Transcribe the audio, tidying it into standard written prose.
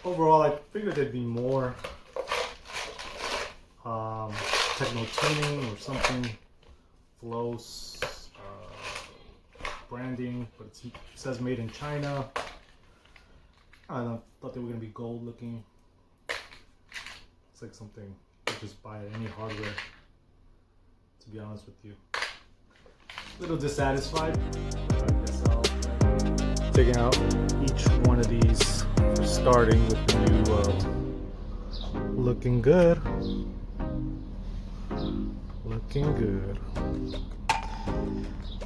overall, I figured there'd be more techno tuning or something, flows, branding, but it says made in China. I thought they were gonna be gold looking. It's like something you just buy at any hardware, to be honest with you. A little dissatisfied, but I guess I'll take out each one of these, starting with the new looking good. Looking good.